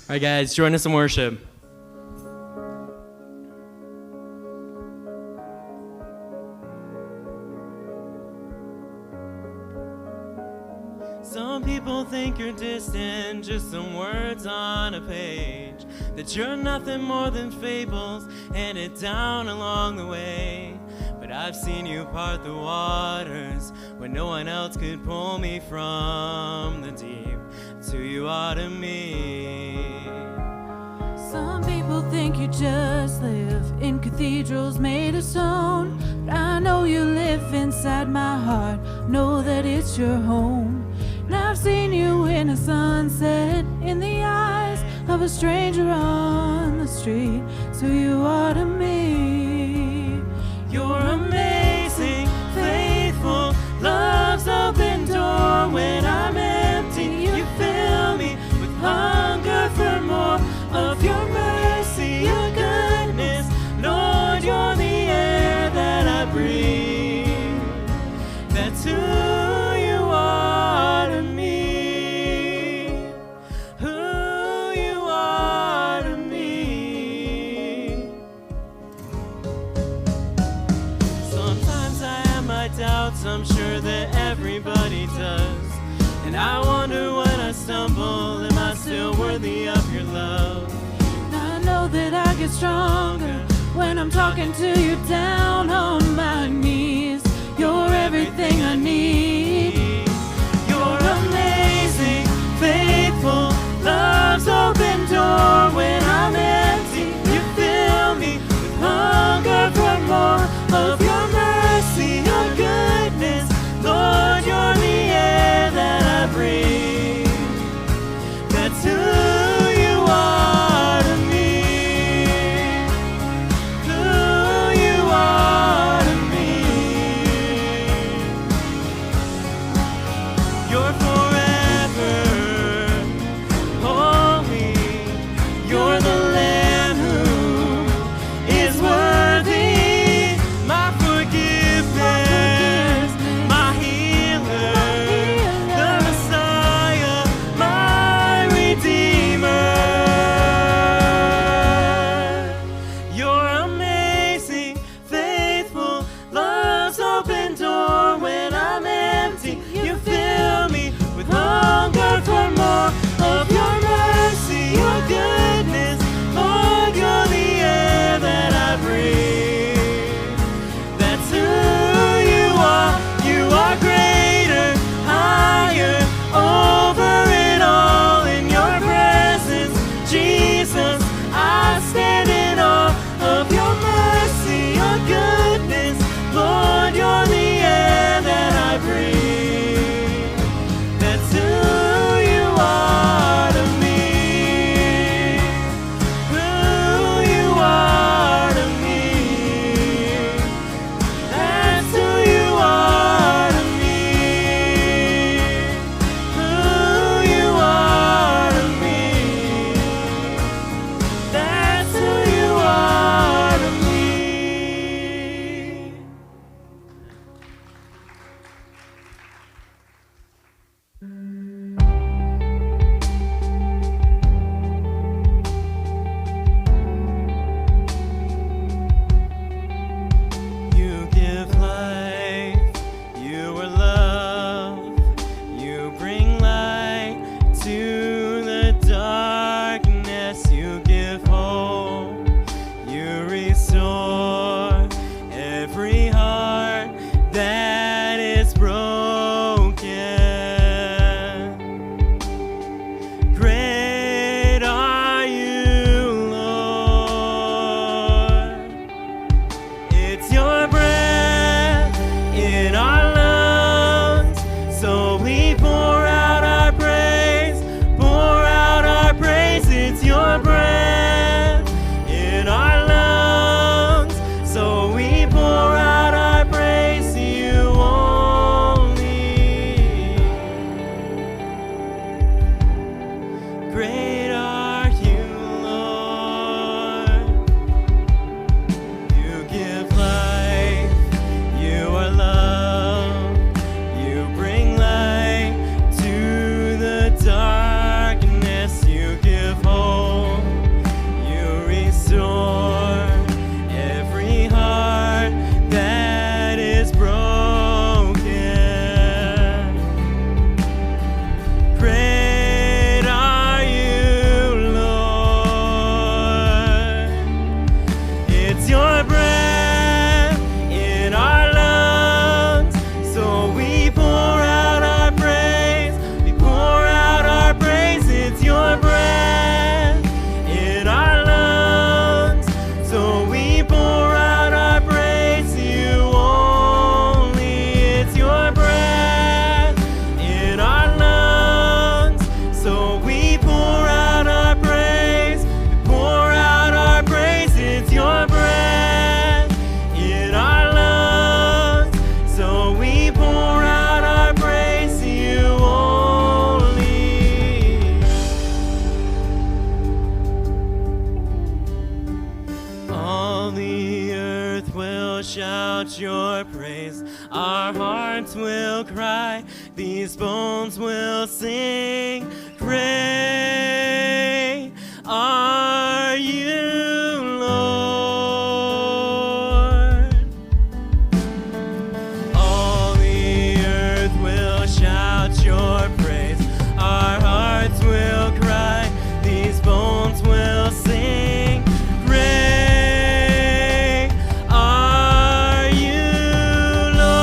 All right, guys, join us in worship. Some people think you're distant, just some words on a page, that you're nothing more than fables handed down along the way. But I've seen you part the waters when no one else could pull me from the deep. That's who you are to me. Some people think you just live in cathedrals made of stone, but I know you live inside my heart, know that it's your home. And I've seen you in a sunset in the eyes of a stranger on the street. So you are to me. You're amazing, faithful, love's open door. When I'm empty, you fill me with hunger for more of your mercy, your goodness. Lord, you're the air that I breathe. That's who you are to me. Who you are to me. Sometimes I have my doubts, I'm sure that everybody does. And I wonder when I stumble, am I still worthy of your love? And I know that I get stronger when I'm talking to you down on my knees. You're everything I need. You're amazing, faithful, love's open door. When I'm empty, you fill me with hunger for more of your mercy, your goodness. Lord, you're the air that I breathe. That's who you are to me. Who you are to me. You're forever. Oh, shout your praise. Our hearts will cry, these bones will sing. Great are you, Lord. All the earth will shout your praise. Our hearts will cry, these bones will sing. Great are you, Lord.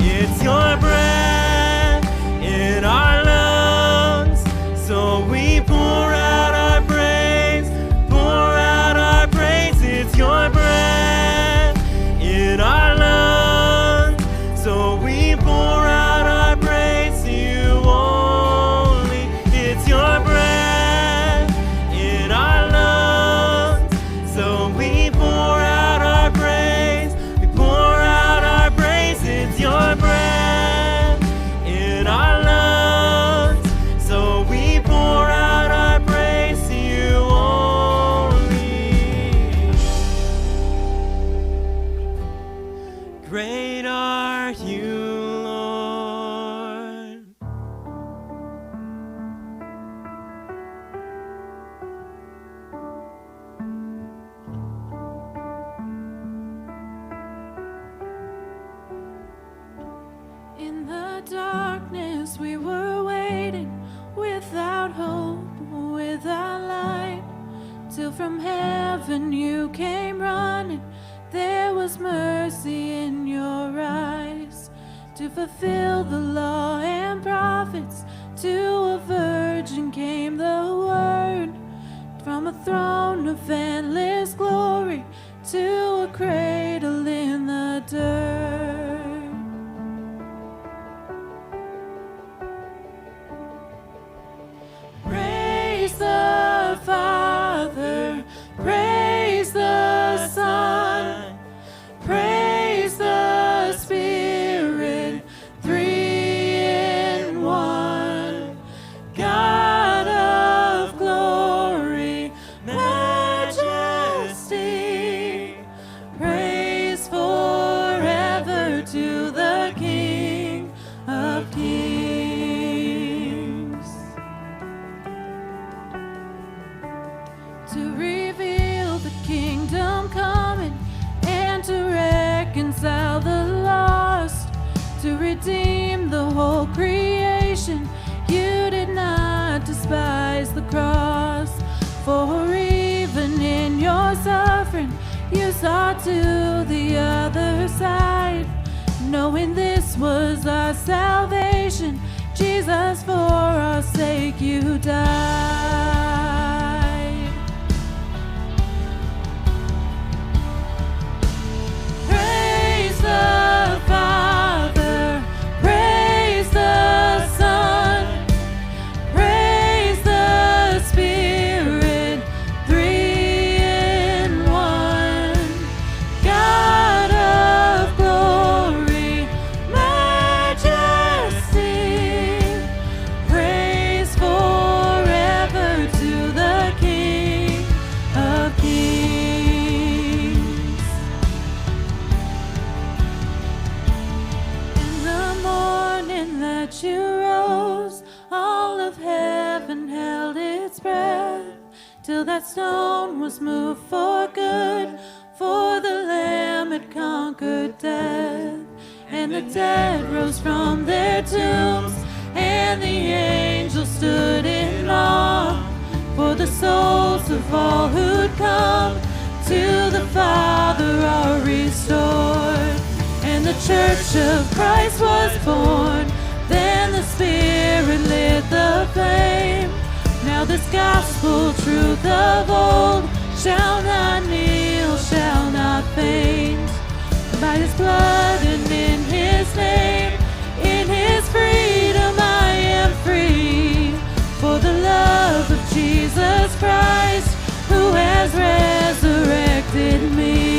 It's your breath in our lungs, so we pour out our praise, pour out our praise. It's your breath in our lungs, so we pour out our praise to you only. It's your breath in our lungs, so we pour out our praise, we pour out our praise. It's your breath in our lungs, so we pour out our praise to you only. Great are you, Lord. In the darkness we were waiting, without hope, without light, till from heaven you came running. There was mercy in your eyes, to fulfill the law and prophets. To a virgin came the word, from a throne of endless glory to a cradle in the dirt. Praise the Father, praise the Son, praise the Spirit, three in one. God of glory, majesty, praise forever to the King of Kings. To reveal the kingdom coming and to reconcile the lost, to redeem the whole creation. You did not despise the cross, for even in your suffering you saw to the other side, knowing this was our salvation. Jesus, for our sake you died. Praise the Father, praise the Son, praise the Spirit, three in one. God of glory, majesty, praise forever to the King of Kings. In the morning that you rose, all of heaven held its breath, till that stone was moved for good, for the Lamb had conquered death. And the dead rose from their tombs, and the angels stood in awe, for the souls of all who'd come to the Father are restored. And the Church of Christ was born, then the Spirit lit the flame. Now this gospel truth of old shall not kneel, shall not faint. By his blood and in his name, in his freedom I am free. For the love of Jesus Christ, who has resurrected me.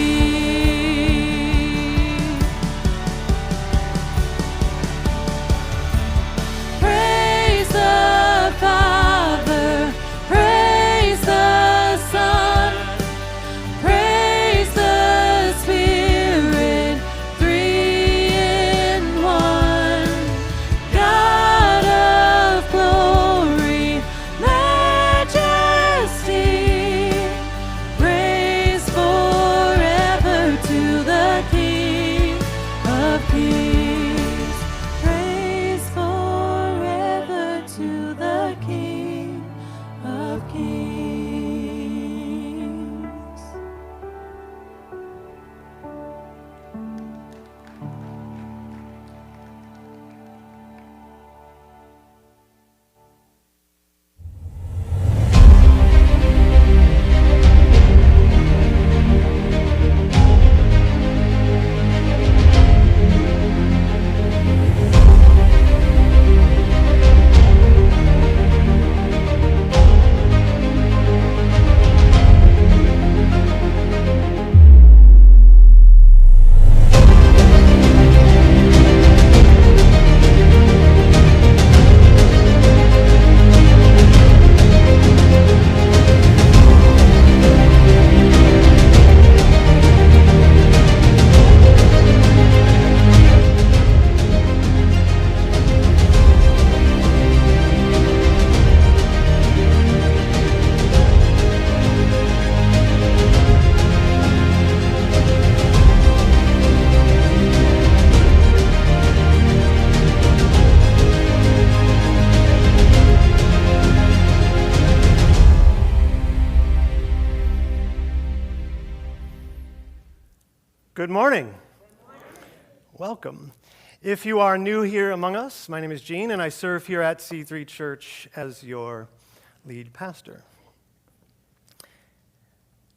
Praise the Father, praise the Son, praise Good morning. Welcome. If you are new here among us, my name is Gene, and I serve here at C3 Church as your lead pastor.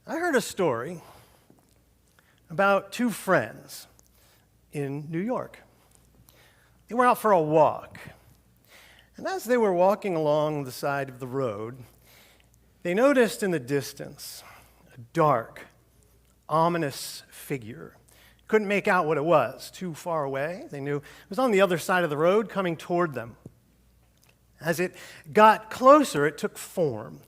I heard a story about two friends in New York. They were out for a walk, and as they were walking along the side of the road, they noticed in the distance a dark, ominous figure. Couldn't make out what it was, too far away. They knew it was on the other side of the road coming toward them. As it got closer, it took form.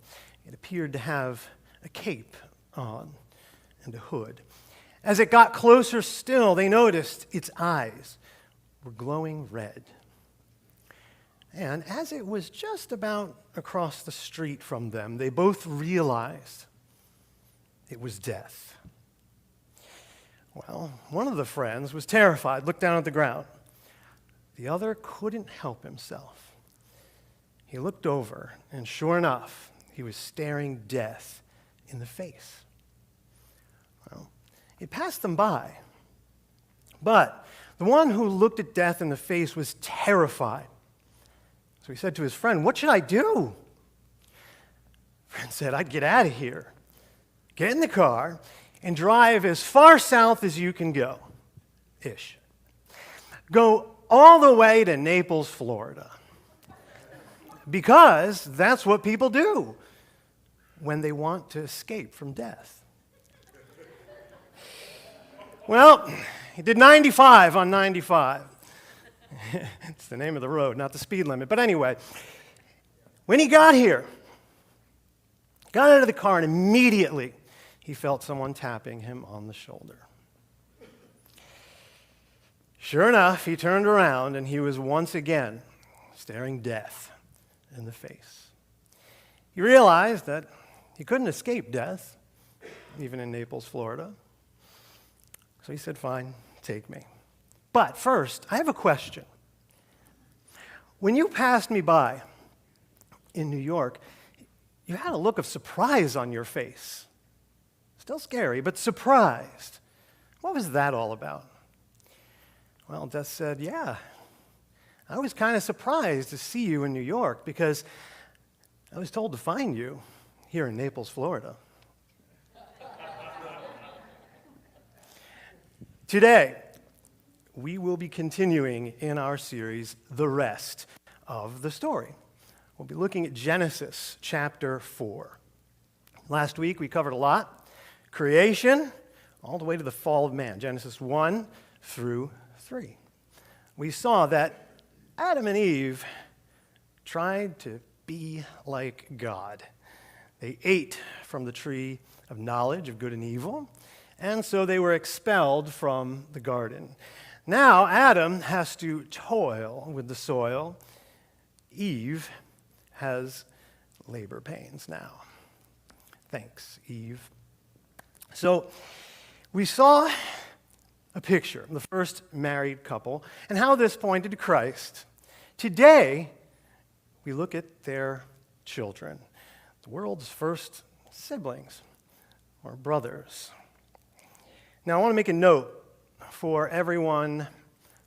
It appeared to have a cape on and a hood. As it got closer still, they noticed its eyes were glowing red. And as it was just about across the street from them, they both realized it was death. Well, one of the friends was terrified, looked down at the ground. The other couldn't help himself. He looked over, and sure enough, he was staring death in the face. Well, it passed them by. But the one who looked at death in the face was terrified. So he said to his friend, "What should I do?" Friend said, "I'd get out of here. Get in the car and drive as far south as you can go-ish. Go all the way to Naples, Florida. Because that's what people do when they want to escape from death." Well, he did 95 on 95. It's the name of the road, not the speed limit. But anyway, when he got here, got out of the car, and immediately he felt someone tapping him on the shoulder. Sure enough, he turned around, and he was once again staring death in the face. He realized that he couldn't escape death, even in Naples, Florida. So he said, "Fine, take me. But first, I have a question. When you passed me by in New York, you had a look of surprise on your face. Still scary, but surprised. What was that all about?" Well, Death said, "Yeah, I was kind of surprised to see you in New York because I was told to find you here in Naples, Florida." Today, we will be continuing in our series, The Rest of the Story. We'll be looking at Genesis chapter 4. Last week, we covered a lot. Creation, all the way to the fall of man, Genesis 1 through 3. We saw that Adam and Eve tried to be like God. They ate from the tree of knowledge of good and evil, and so they were expelled from the garden. Now Adam has to toil with the soil. Eve has labor pains now. Thanks, Eve. So we saw a picture of the first married couple and how this pointed to Christ. Today, we look at their children, the world's first siblings or brothers. Now, I want to make a note for everyone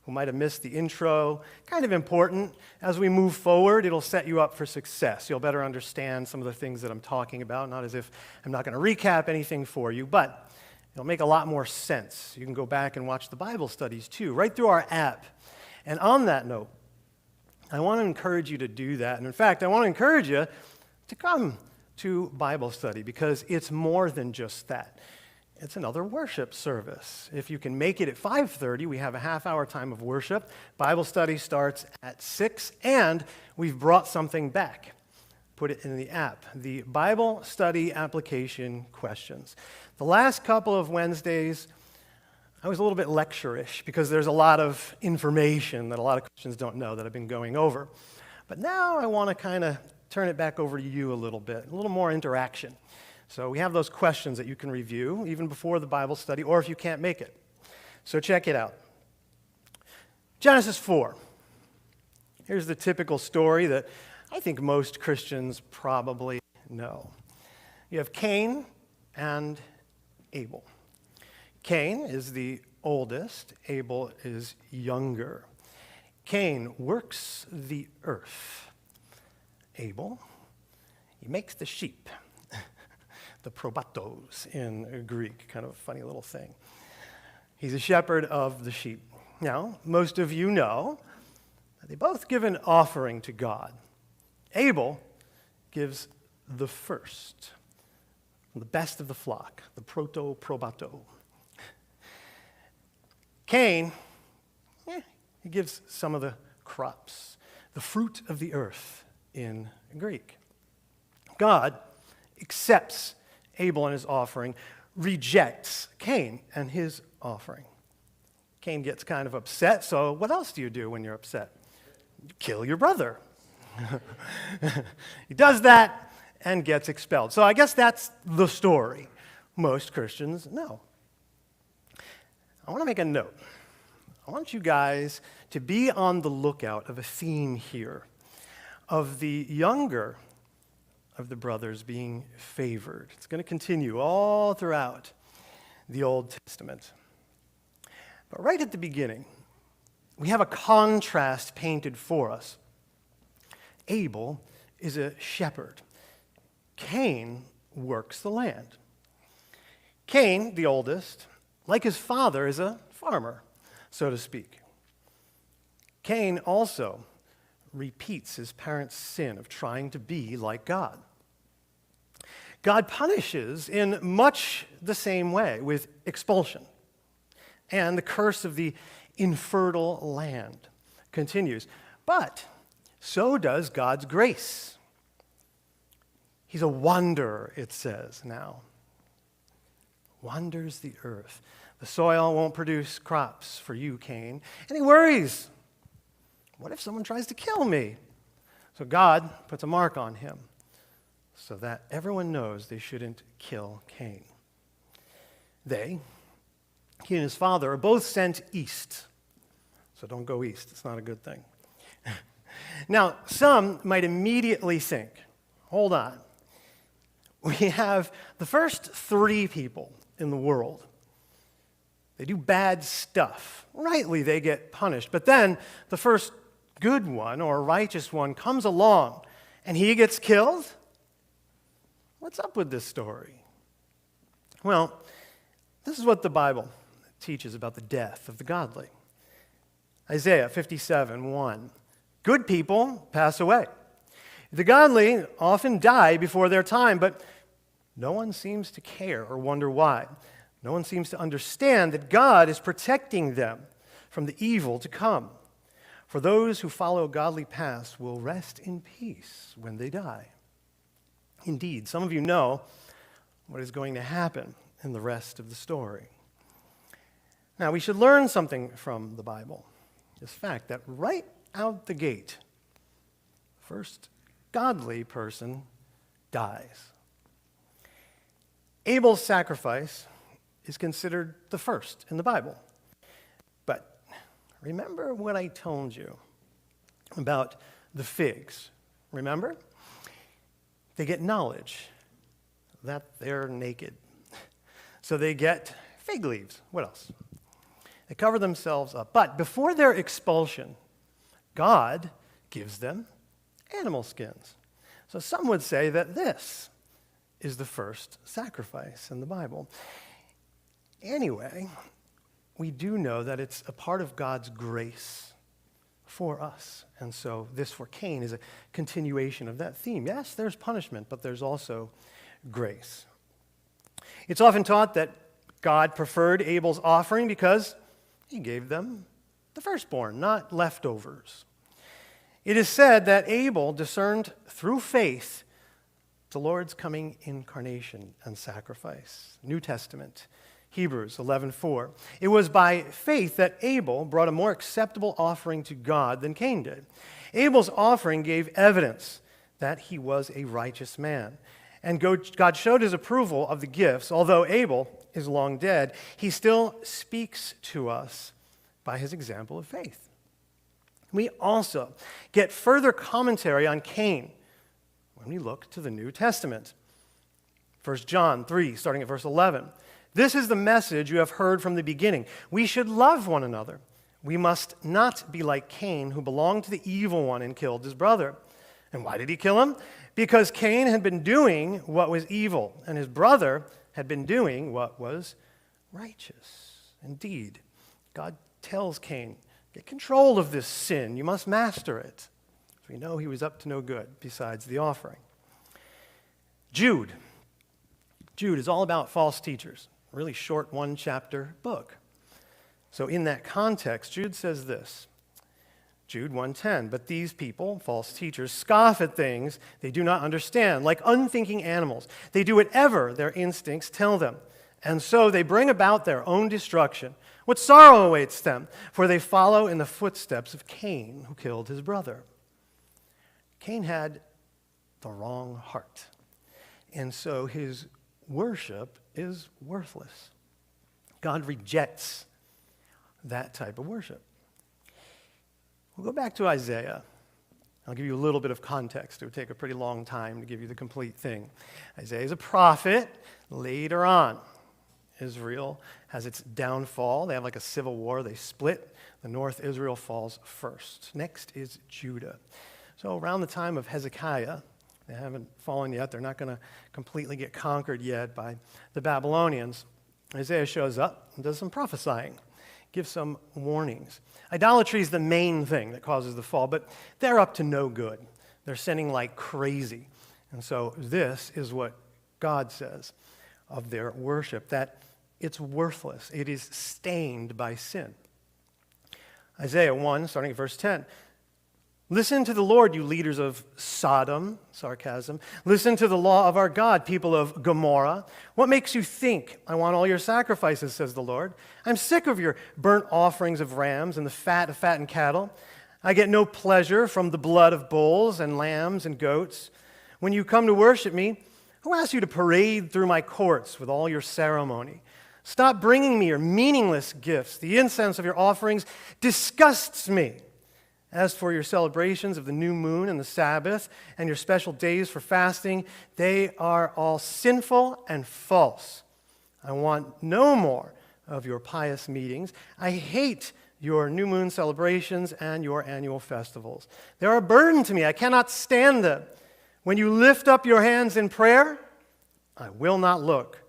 who might have missed the intro. Kind of important. As we move forward, it'll set you up for success. You'll better understand some of the things that I'm talking about, not as if I'm not going to recap anything for you, but it'll make a lot more sense. You can go back and watch the Bible studies too, right through our app. And on that note, I want to encourage you to do that. And in fact, I want to encourage you to come to Bible study because it's more than just that. It's another worship service. If you can make it at 5:30, we have a half-hour time of worship. Bible study starts at 6, and we've brought something back. Put it in the app, the Bible study application questions. The last couple of Wednesdays, I was a little bit lecture-ish because there's a lot of information that a lot of Christians don't know that I've been going over. But now I want to kind of turn it back over to you a little bit, a little more interaction. So we have those questions that you can review even before the Bible study or if you can't make it. So check it out. Genesis 4. Here's the typical story that I think most Christians probably know. You have Cain and Abel. Cain is the oldest, Abel is younger. Cain works the earth. Abel, he makes the sheep, the probatos in Greek, kind of a funny little thing. He's a shepherd of the sheep. Now, most of you know that they both give an offering to God. Abel gives the first, the best of the flock, the proto-probato. Cain, he gives some of the crops, the fruit of the earth in Greek. God accepts Abel and his offering, rejects Cain and his offering. Cain gets kind of upset, so what else do you do when you're upset? You kill your brother. He does that and gets expelled. So I guess that's the story most Christians know. I want to make a note. I want you guys to be on the lookout of a theme here of the younger of the brothers being favored. It's going to continue all throughout the Old Testament. But right at the beginning, we have a contrast painted for us. Abel is a shepherd. Cain works the land. Cain, the oldest, like his father, is a farmer, so to speak. Cain also repeats his parents' sin of trying to be like God. God punishes in much the same way with expulsion. And the curse of the infertile land continues. But so does God's grace. He's a wanderer, it says now. Wanders the earth. The soil won't produce crops for you, Cain. And he worries. What if someone tries to kill me? So God puts a mark on him so that everyone knows they shouldn't kill Cain. He and his father, are both sent east. So don't go east. It's not a good thing. Now, some might immediately think, hold on. We have the first 3 people in the world. They do bad stuff. Rightly, they get punished. But then the first good one or righteous one comes along and he gets killed? What's up with this story? Well, this is what the Bible teaches about the death of the godly. Isaiah 57:1. Good people pass away. The godly often die before their time, but no one seems to care or wonder why. No one seems to understand that God is protecting them from the evil to come. For those who follow godly paths will rest in peace when they die. Indeed, some of you know what is going to happen in the rest of the story. Now, we should learn something from the Bible. This fact that right out the gate, the first godly person dies. Abel's sacrifice is considered the first in the Bible. But remember what I told you about the figs. Remember? They get knowledge that they're naked. So they get fig leaves. What else? They cover themselves up. But before their expulsion, God gives them animal skins. So some would say that this is the first sacrifice in the Bible. Anyway, we do know that it's a part of God's grace for us. And so this for Cain is a continuation of that theme. Yes, there's punishment, but there's also grace. It's often taught that God preferred Abel's offering because he gave them the firstborn, not leftovers. It is said that Abel discerned through faith the Lord's coming incarnation and sacrifice. New Testament, Hebrews 11:4. It was by faith that Abel brought a more acceptable offering to God than Cain did. Abel's offering gave evidence that he was a righteous man. And God showed his approval of the gifts. Although Abel is long dead, he still speaks to us by his example of faith. We also get further commentary on Cain when we look to the New Testament. 1 John 3, starting at verse 11. This is the message you have heard from the beginning. We should love one another. We must not be like Cain, who belonged to the evil one and killed his brother. And why did he kill him? Because Cain had been doing what was evil, and his brother had been doing what was righteous. Indeed, God tells Cain, get control of this sin. You must master it. So we know he was up to no good besides the offering. Jude is all about false teachers. Really short one-chapter book. So in that context, Jude says this. Jude 1:10, but these people, false teachers, scoff at things they do not understand, like unthinking animals. They do whatever their instincts tell them, and so they bring about their own destruction. What sorrow awaits them, for they follow in the footsteps of Cain, who killed his brother. Cain had the wrong heart, and so his worship is worthless. God rejects that type of worship. We'll go back to Isaiah. I'll give you a little bit of context. It would take a pretty long time to give you the complete thing. Isaiah is a prophet. Later on, Israel has its downfall. They have like a civil war. They split. The north Israel falls first. Next is Judah. So around the time of Hezekiah, they haven't fallen yet. They're not going to completely get conquered yet by the Babylonians. Isaiah shows up and does some prophesying, gives some warnings. Idolatry is the main thing that causes the fall, but they're up to no good. They're sinning like crazy. And so this is what God says of their worship, that it's worthless. It is stained by sin. Isaiah 1, starting at verse 10. Listen to the Lord, you leaders of Sodom, sarcasm. Listen to the law of our God, people of Gomorrah. What makes you think I want all your sacrifices, says the Lord? I'm sick of your burnt offerings of rams and the fat of fattened cattle. I get no pleasure from the blood of bulls and lambs and goats. When you come to worship me, who asked you to parade through my courts with all your ceremony? Stop bringing me your meaningless gifts. The incense of your offerings disgusts me. As for your celebrations of the new moon and the Sabbath and your special days for fasting, they are all sinful and false. I want no more of your pious meetings. I hate your new moon celebrations and your annual festivals. They are a burden to me. I cannot stand them. When you lift up your hands in prayer, I will not look.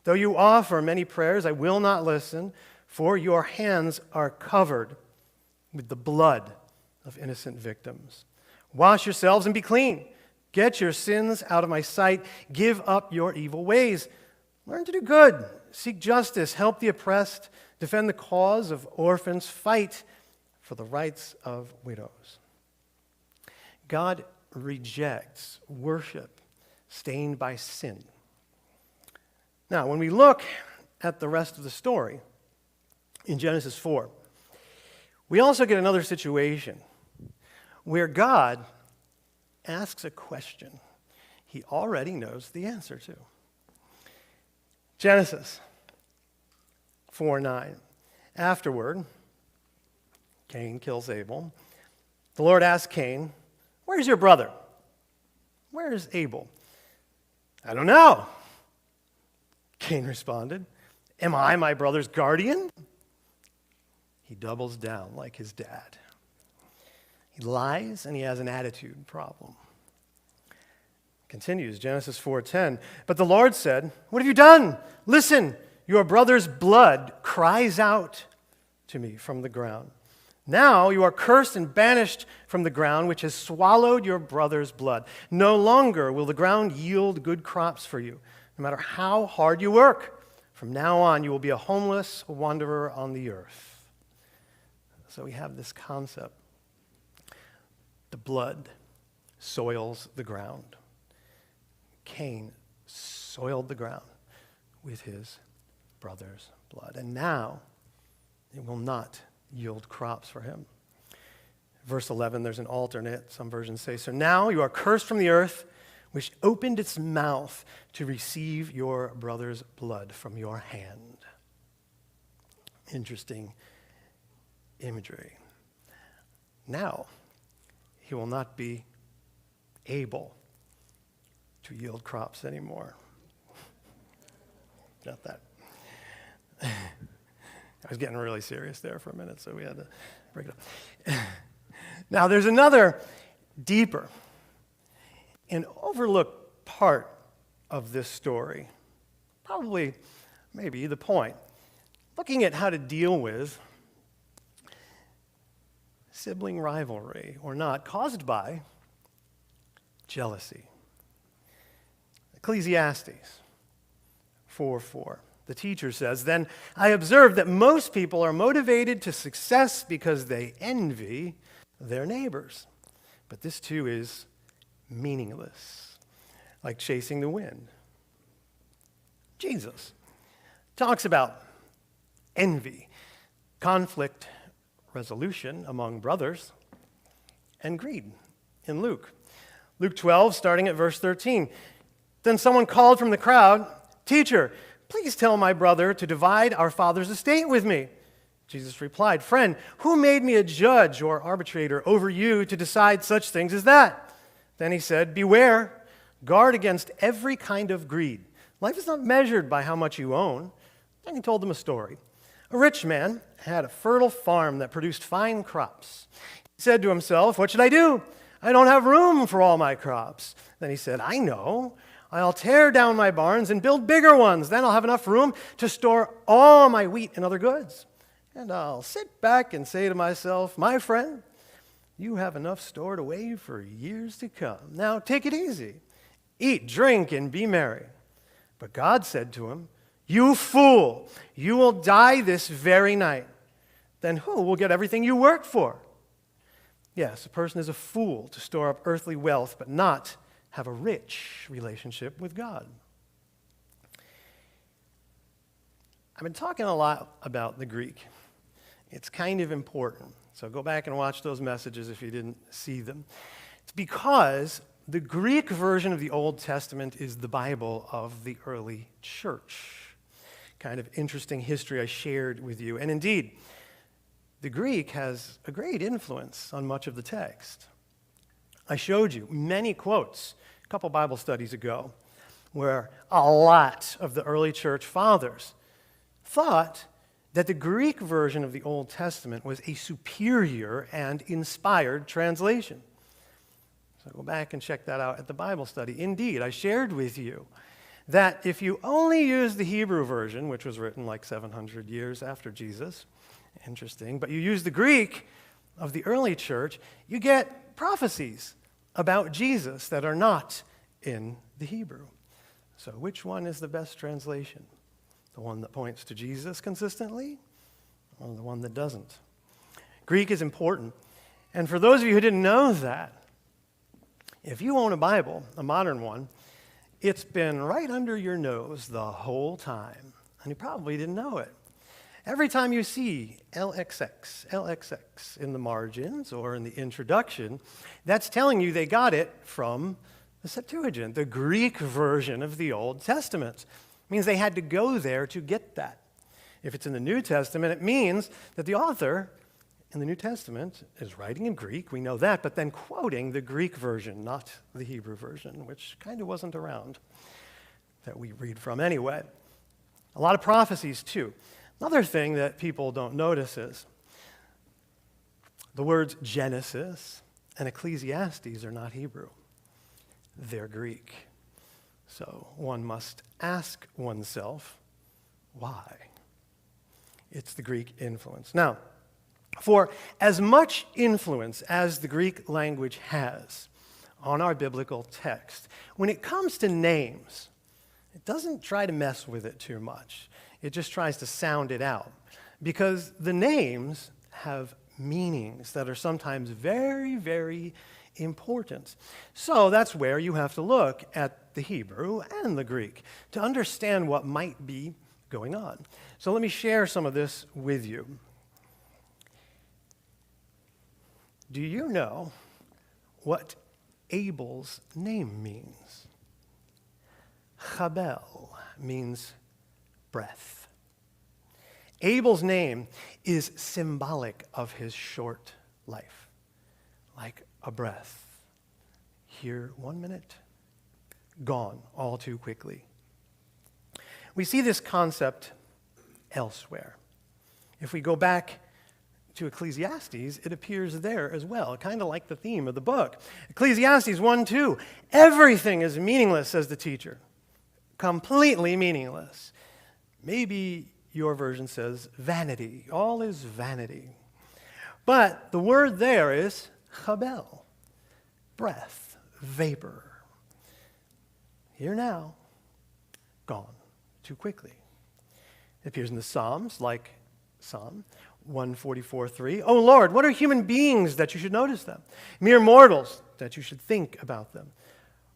Though you offer many prayers, I will not listen, for your hands are covered with the blood of innocent victims. Wash yourselves and be clean. Get your sins out of my sight. Give up your evil ways. Learn to do good. Seek justice. Help the oppressed. Defend the cause of orphans. Fight for the rights of widows. God rejects worship stained by sin. Now, when we look at the rest of the story in Genesis 4, we also get another situation where God asks a question he already knows the answer to. Genesis 4:9. Afterward, Cain kills Abel. The Lord asked Cain, "Where's your brother? Where's Abel?" "I don't know," Cain responded. "Am I my brother's guardian?" He doubles down like his dad. He lies and he has an attitude problem. Continues, Genesis 4:10. But the Lord said, "What have you done? Listen, your brother's blood cries out to me from the ground. Now you are cursed and banished from the ground, which has swallowed your brother's blood. No longer will the ground yield good crops for you, no matter how hard you work. From now on, you will be a homeless wanderer on the earth." So we have this concept. The blood soils the ground. Cain soiled the ground with his brother's blood. And now it will not yield crops for him. Verse 11, there's an alternate. Some versions say, "So now you are cursed from the earth, which opened its mouth to receive your brother's blood from your hand." Interesting imagery. Now, he will not be able to yield crops anymore. Got that? I was getting really serious there for a minute, so we had to break it up. Now, there's another deeper and overlooked part of this story, probably, maybe the point, looking at how to deal with sibling rivalry or not caused by jealousy. Ecclesiastes 4:4. The teacher says, "Then I observed that most people are motivated to success because they envy their neighbors. But this too is meaningless, like chasing the wind." Jesus talks about envy, conflict resolution among brothers, and greed in Luke. Luke 12, starting at verse 13. Then someone called from the crowd, "Teacher, please tell my brother to divide our father's estate with me." Jesus replied, "Friend, who made me a judge or arbitrator over you to decide such things as that?" Then he said, "Beware, guard against every kind of greed. Life is not measured by how much you own." Then he told them a story. A rich man had a fertile farm that produced fine crops. He said to himself, "What should I do? I don't have room for all my crops." Then he said, "I know. I'll tear down my barns and build bigger ones. Then I'll have enough room to store all my wheat and other goods. And I'll sit back and say to myself, 'My friend, you have enough stored away for years to come. Now take it easy. Eat, drink, and be merry.' But God said to him, 'You fool, you will die this very night. Then who will get everything you worked for?' Yes, a person is a fool to store up earthly wealth, but not have a rich relationship with God." I've been talking a lot about the Greek. It's kind of important, so go back and watch those messages if you didn't see them. It's because the Greek version of the Old Testament is the Bible of the early church. Kind of interesting history I shared with you. And indeed, the Greek has a great influence on much of the text. I showed you many quotes a couple Bible studies ago where a lot of the early church fathers thought that the Greek version of the Old Testament was a superior and inspired translation. So go back and check that out at the Bible study. Indeed, I shared with you that if you only use the Hebrew version, which was written like 700 years after Jesus, interesting, but you use the Greek of the early church, you get prophecies about Jesus that are not in the Hebrew. So which one is the best translation? The one that points to Jesus consistently, or the one that doesn't? Greek is important. And for those of you who didn't know that, if you own a Bible, a modern one, it's been right under your nose the whole time, and you probably didn't know it. Every time you see LXX in the margins or in the introduction, that's telling you they got it from the Septuagint, the Greek version of the Old Testament. It means they had to go there to get that. If it's in the New Testament, it means that the author in the New Testament is writing in Greek, we know that, but then quoting the Greek version, not the Hebrew version, which kind of wasn't around that we read from anyway. A lot of prophecies, too. Another thing that people don't notice is the words Genesis and Ecclesiastes are not Hebrew. They're Greek. So one must ask oneself, why? It's the Greek influence. Now, for as much influence as the Greek language has on our biblical text, when it comes to names, it doesn't try to mess with it too much. It just tries to sound it out, because the names have meanings that are sometimes very, very important. So that's where you have to look at the Hebrew and the Greek to understand what might be going on. So let me share some of this with you. Do you know what Abel's name means? Chabel means breath. Abel's name is symbolic of his short life, like a breath. Here 1 minute, gone all too quickly. We see this concept elsewhere. If we go back to Ecclesiastes, it appears there as well, kind of like the theme of the book. Ecclesiastes 1:2, everything is meaningless, says the teacher. Completely meaningless. Maybe your version says vanity. All is vanity. But the word there is chabel, breath, vapor. Here now, gone too quickly. It appears in the Psalms, like Psalm 144:3. Oh Lord, what are human beings that you should notice them? Mere mortals that you should think about them.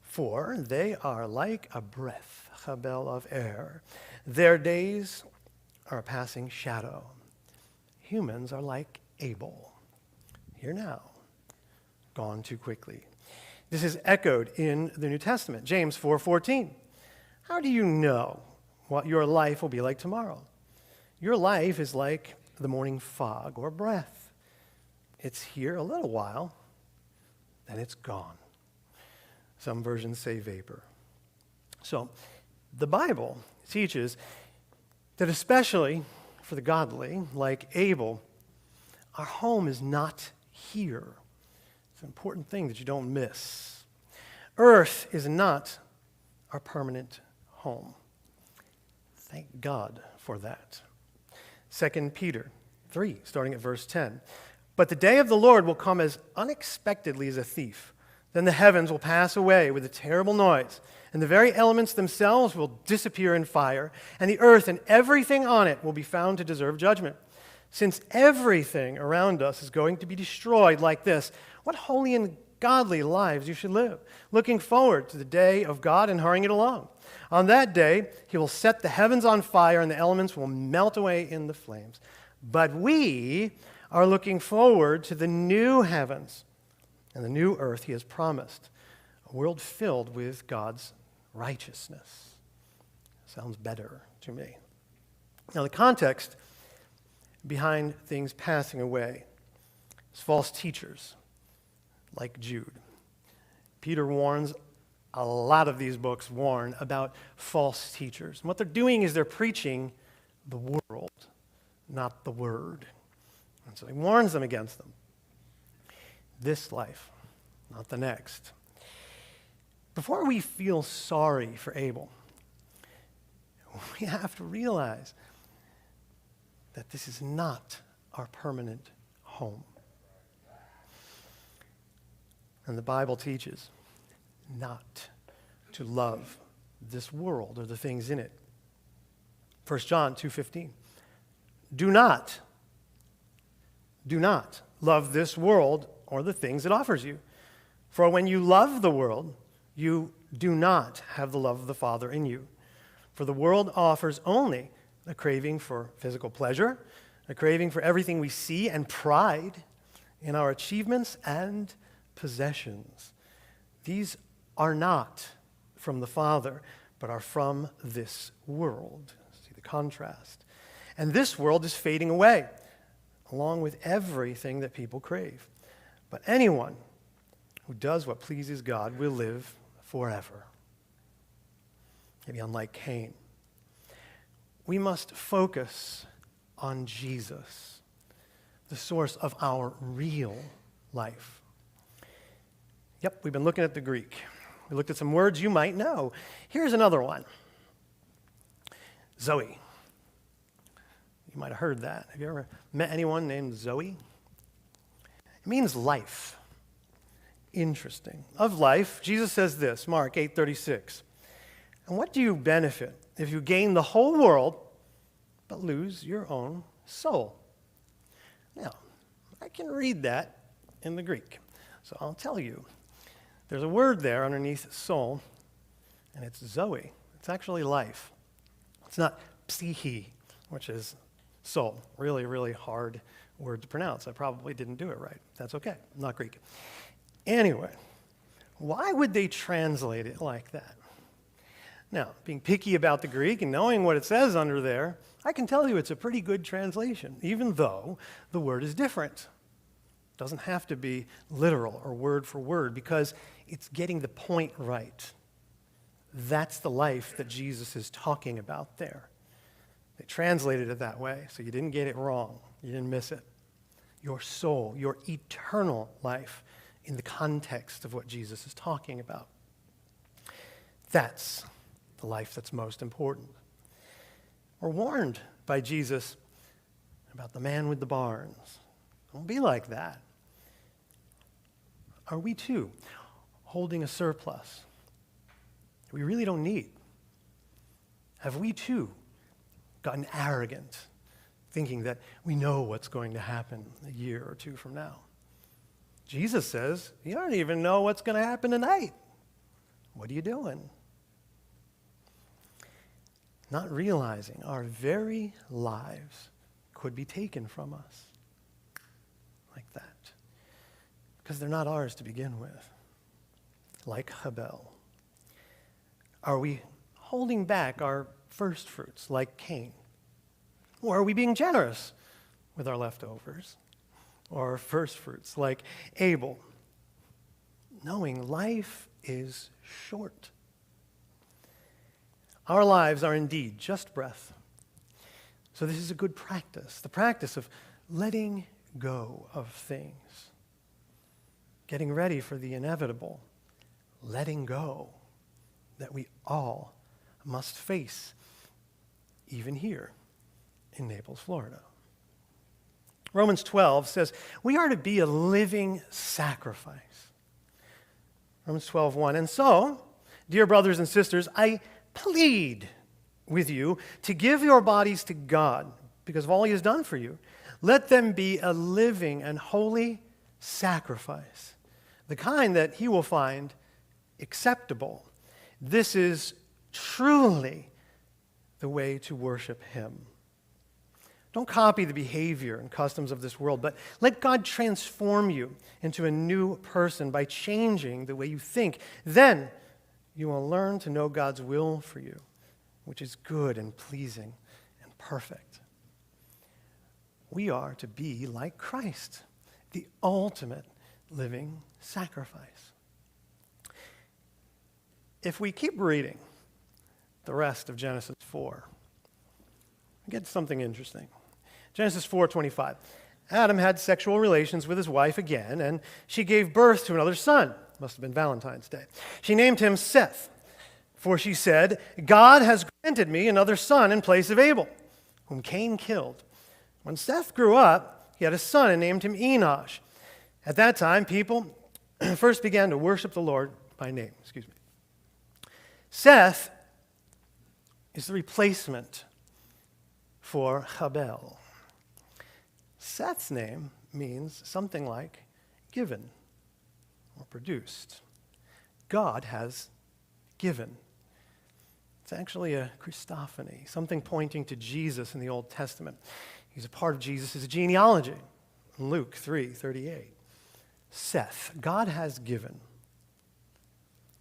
For they are like a breath, chabel of air. Their days are a passing shadow. Humans are like Abel. Here now, gone too quickly. This is echoed in the New Testament, James 4:14. How do you know what your life will be like tomorrow? Your life is like the morning fog or breath. It's here a little while, then it's gone. Some versions say vapor. So, the Bible teaches that especially for the godly, like Abel, our home is not here. It's an important thing that you don't miss. Earth is not our permanent home. Thank God for that. 2 Peter 3, starting at verse 10. But the day of the Lord will come as unexpectedly as a thief. Then the heavens will pass away with a terrible noise, and the very elements themselves will disappear in fire, and the earth and everything on it will be found to deserve judgment. Since everything around us is going to be destroyed like this, what holy and godly lives you should live, looking forward to the day of God and hurrying it along. On that day, he will set the heavens on fire, and the elements will melt away in the flames. But we are looking forward to the new heavens and the new earth he has promised, a world filled with God's righteousness. Sounds better to me. Now, the context behind things passing away is false teachers like Jude. Peter warns, a lot of these books warn about false teachers. And what they're doing is they're preaching the world, not the word. And so he warns them against them. This life, not the next. Before we feel sorry for Abel, we have to realize that this is not our permanent home. And the Bible teaches not to love this world or the things in it. 1 John 2:15. Do not love this world or the things it offers you. For when you love the world, you do not have the love of the Father in you. For the world offers only a craving for physical pleasure, a craving for everything we see, and pride in our achievements and possessions. These are not from the Father, but are from this world. See the contrast. And this world is fading away, along with everything that people crave. But anyone who does what pleases God will live forever. Maybe unlike Cain. We must focus on Jesus, the source of our real life. Yep, we've been looking at the Greek. We looked at some words you might know. Here's another one. Zoe. You might have heard that. Have you ever met anyone named Zoe? It means life. Interesting. Of life, Jesus says this, Mark 8:36. And what do you benefit if you gain the whole world but lose your own soul? Now, I can read that in the Greek, so I'll tell you. There's a word there underneath soul, and it's Zoe. It's actually life. It's not psyche, which is soul. Really, really hard word to pronounce. I probably didn't do it right. That's okay. I'm not Greek. Anyway, why would they translate it like that? Now, being picky about the Greek and knowing what it says under there, I can tell you it's a pretty good translation, even though the word is different. It doesn't have to be literal or word for word because it's getting the point right. That's the life that Jesus is talking about there. They translated it that way, so you didn't get it wrong. You didn't miss it. Your soul, your eternal life in the context of what Jesus is talking about. That's the life that's most important. We're warned by Jesus about the man with the barns. Don't be like that. Are we too holding a surplus we really don't need? Have we too gotten arrogant, thinking that we know what's going to happen a year or two from now? Jesus says, you don't even know what's going to happen tonight. What are you doing? Not realizing our very lives could be taken from us like that, because they're not ours to begin with. Like Abel. Are we holding back our first fruits like Cain? Or are we being generous with our leftovers or our first fruits like Abel? Knowing life is short. Our lives are indeed just breath. So this is a good practice, the practice of letting go of things, getting ready for the inevitable, letting go that we all must face, even here in Naples, Florida. Romans 12 says we are to be a living sacrifice. Romans 12:1. And so, dear brothers and sisters, I plead with you to give your bodies to God because of all He has done for you. Let them be a living and holy sacrifice, the kind that He will find acceptable. This is truly the way to worship Him. Don't copy the behavior and customs of this world, but let God transform you into a new person by changing the way you think. Then you will learn to know God's will for you, which is good and pleasing and perfect. We are to be like Christ, the ultimate living sacrifice. If we keep reading the rest of Genesis 4, we get something interesting. Genesis 4:25. Adam had sexual relations with his wife again, and she gave birth to another son. Must have been Valentine's Day. She named him Seth, for she said, God has granted me another son in place of Abel, whom Cain killed. When Seth grew up, he had a son and named him Enosh. At that time, people first began to worship the Lord by name. Seth is the replacement for Abel. Seth's name means something like given or produced. God has given. It's actually a Christophany, something pointing to Jesus in the Old Testament. He's a part of Jesus' genealogy in Luke 3:38. Seth, God has given.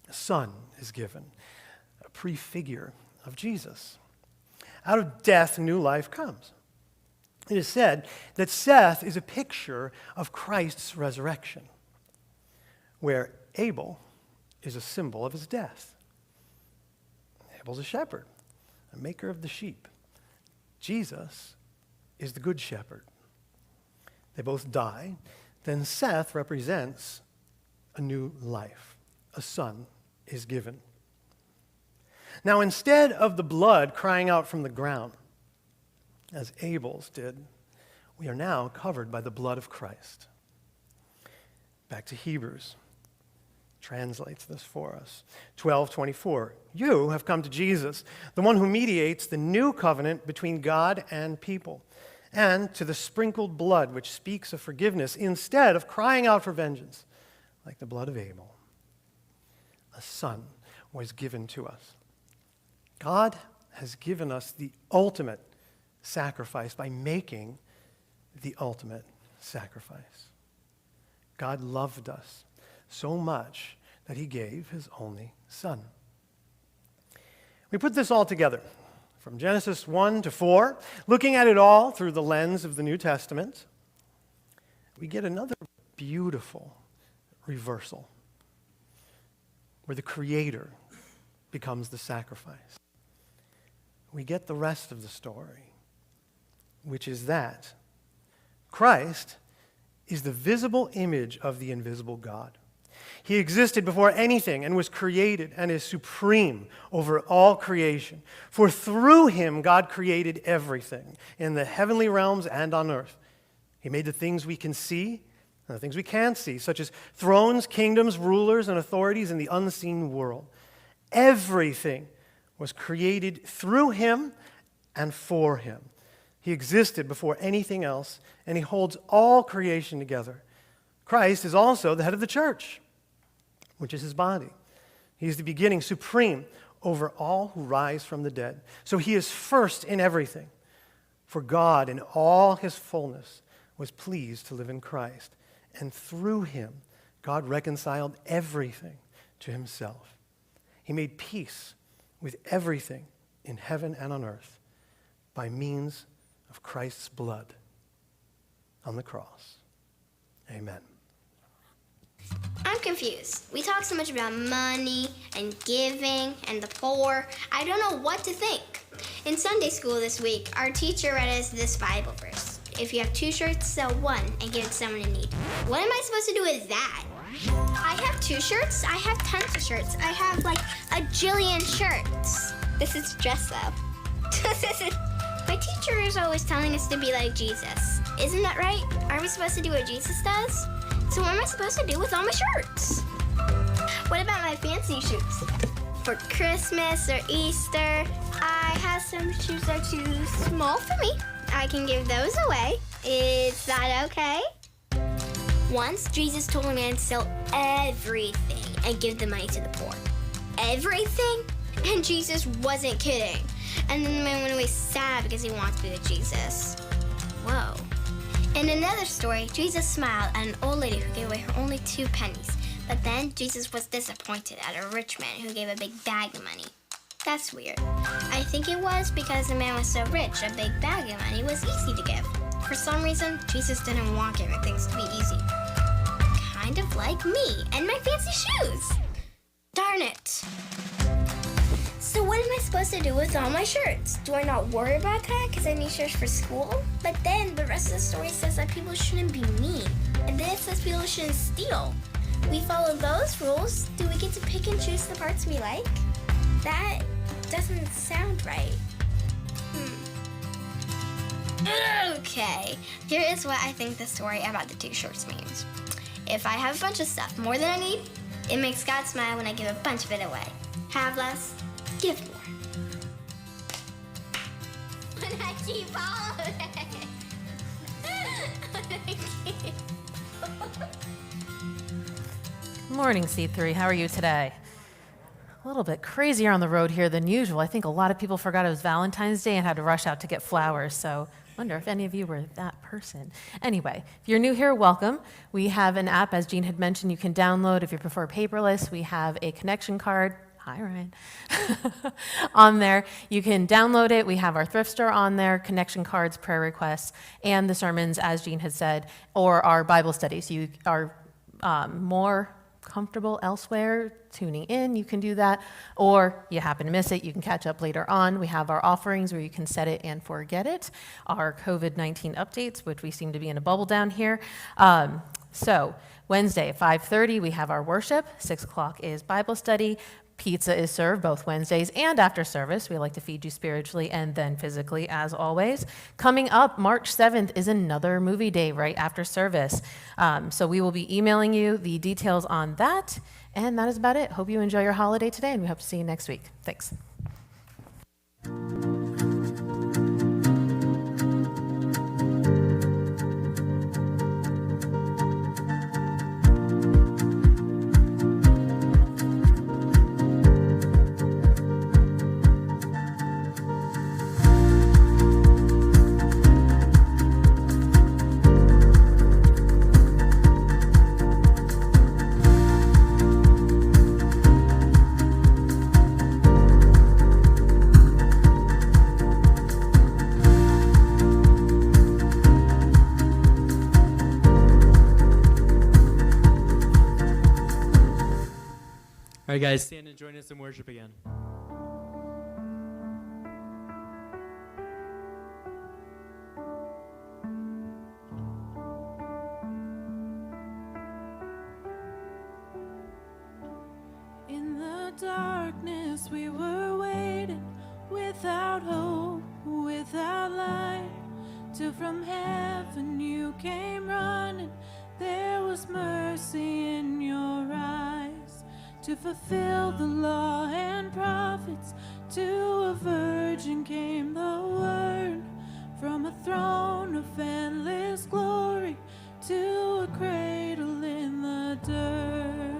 A son is given, a prefigure of Jesus. Out of death, new life comes. It is said that Seth is a picture of Christ's resurrection, where Abel is a symbol of his death. Abel's a shepherd, a maker of the sheep. Jesus is the good shepherd. They both die. Then Seth represents a new life. A son is given. Now, instead of the blood crying out from the ground, as Abel's did, we are now covered by the blood of Christ. Back to Hebrews. Translates this for us. 12:24. You have come to Jesus, the one who mediates the new covenant between God and people, and to the sprinkled blood which speaks of forgiveness instead of crying out for vengeance like the blood of Abel. A son was given to us. God has given us the ultimate sacrifice by making the ultimate sacrifice. God loved us so much that He gave His only Son. We put this all together from Genesis 1 to 4, looking at it all through the lens of the New Testament. We get another beautiful reversal where the Creator becomes the sacrifice. We get the rest of the story which is that Christ is the visible image of the invisible God. He existed before anything and was created and is supreme over all creation. For through him, God created everything in the heavenly realms and on earth. He made the things we can see and the things we can't see, such as thrones, kingdoms, rulers, and authorities in the unseen world. Everything was created through him and for him. He existed before anything else, and he holds all creation together. Christ is also the head of the church, which is his body. He is the beginning, supreme over all who rise from the dead. So he is first in everything. For God, in all his fullness, was pleased to live in Christ. And through him, God reconciled everything to himself. He made peace with everything in heaven and on earth by means of Christ's blood on the cross. Amen. I'm confused. We talk so much about money and giving and the poor. I don't know what to think. In Sunday school this week, our teacher read us this Bible verse. If you have 2 shirts, sell one and give it to someone in need. What am I supposed to do with that? I have 2 shirts. I have tons of shirts. I have like a jillion shirts. This is dress though. My teacher is always telling us to be like Jesus. Isn't that right? Are we supposed to do what Jesus does? So what am I supposed to do with all my shirts? What about my fancy shoes? For Christmas or Easter, I have some shoes that are too small for me. I can give those away. Is that okay? Once, Jesus told a man to sell everything and give the money to the poor. Everything? And Jesus wasn't kidding. And then the man went away sad because he wanted to be with Jesus. Whoa. In another story, Jesus smiled at an old lady who gave away her only 2 pennies. But then Jesus was disappointed at a rich man who gave a big bag of money. That's weird. I think it was because the man was so rich, a big bag of money was easy to give. For some reason, Jesus didn't want giving things to be easy. Kind of like me and my fancy shoes. Darn it. So what am I supposed to do with all my shirts? Do I not worry about that because I need shirts for school? But then the rest of the story says that people shouldn't be mean. And then it says people shouldn't steal. We follow those rules. Do we get to pick and choose the parts we like? That doesn't sound right. Okay, here is what I think the story about the 2 shirts means. If I have a bunch of stuff, more than I need, it makes God smile when I give a bunch of it away. Have less, give more. When I keep all of it. Morning, C3. How are you today? A little bit crazier on the road here than usual. I think a lot of people forgot it was Valentine's Day and had to rush out to get flowers, so I wonder if any of you were that person. Anyway, if you're new here, welcome. We have an app, as Jean had mentioned, you can download if you prefer paperless. We have a connection card. Hi, Ryan. On there. You can download it. We have our thrift store on there, connection cards, prayer requests, and the sermons, as Jean had said, or our Bible studies. You are more comfortable elsewhere tuning in, you can do that, or you happen to miss it, you can catch up later on. We have our offerings where you can set it and forget it, our COVID-19 updates, which we seem to be in a bubble down here. So Wednesday at 5:30 we have our worship, 6 o'clock is Bible study. Pizza is served both Wednesdays and after service. We like to feed you spiritually and then physically, as always. Coming up, March 7th is another movie day right after service. So we will be emailing you the details on that. And that is about it. Hope you enjoy your holiday today, and we hope to see you next week. Thanks. All right, guys, stand and join us in worship again. till from heaven you came running. There was mercy in your eyes to fulfill the law and prophets. To a virgin came the word, from a throne of endless glory to a cradle in the dirt.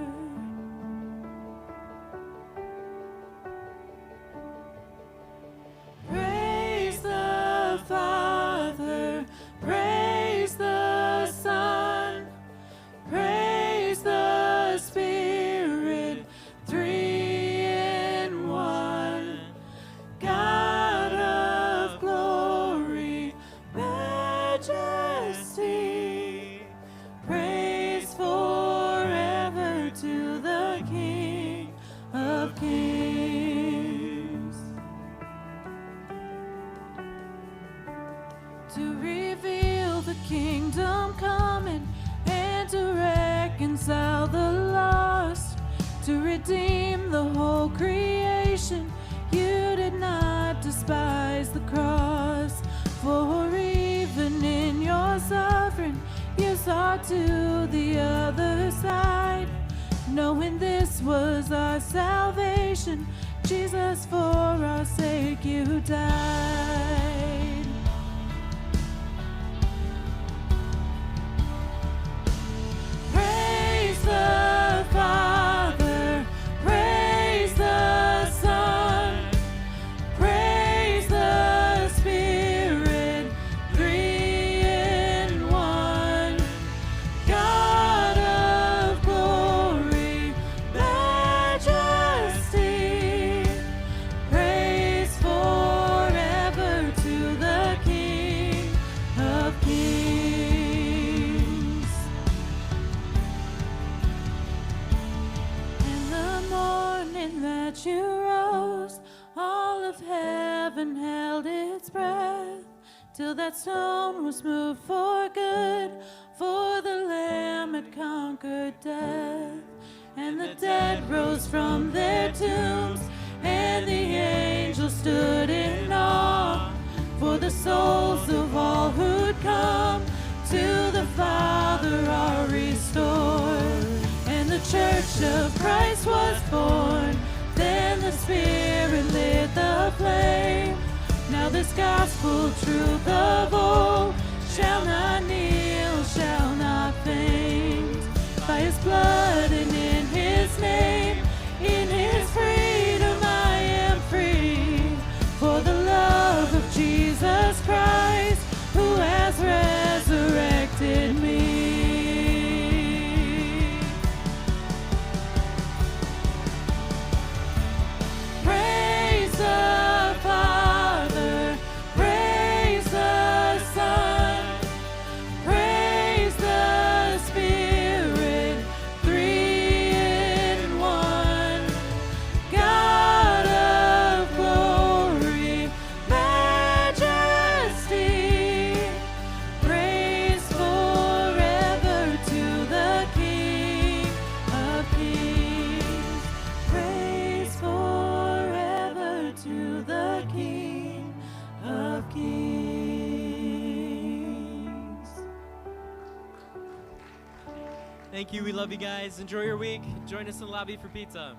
Praise the Father, praise the Son, praise the Spirit, three in one. God of glory, majesty, praise forever to the King of Kings. To reveal the kingdom coming and to reconcile the lost, to redeem the whole creation. You did not despise the cross, for even in your suffering you saw to the other side, knowing this was our salvation. Jesus, for our sake you died. Praise the Father, praise the Son, praise the Spirit, three in one. God of glory, majesty, praise forever to the King of Kings. In the morning that you rose, all of heaven held its breath, till that stone was moved for good, for the Lamb had conquered death. And the dead rose from their tombs, and the angels stood in awe, for the souls of all who'd come to the Father are restored. And the church of Christ was born, then the Spirit lit the flame. Now this gospel truth of old shall not kneel, shall not faint. By his blood and in his name, in his freedom I am free. For the love of Jesus Christ, who has resurrected me. Praise the Father, praise the Son, praise the Spirit, three in one. God of glory, majesty, praise forever to the King of Kings. Praise forever to the King of Kings. Thank you. We love you guys. Enjoy your week. Join us in the lobby for pizza.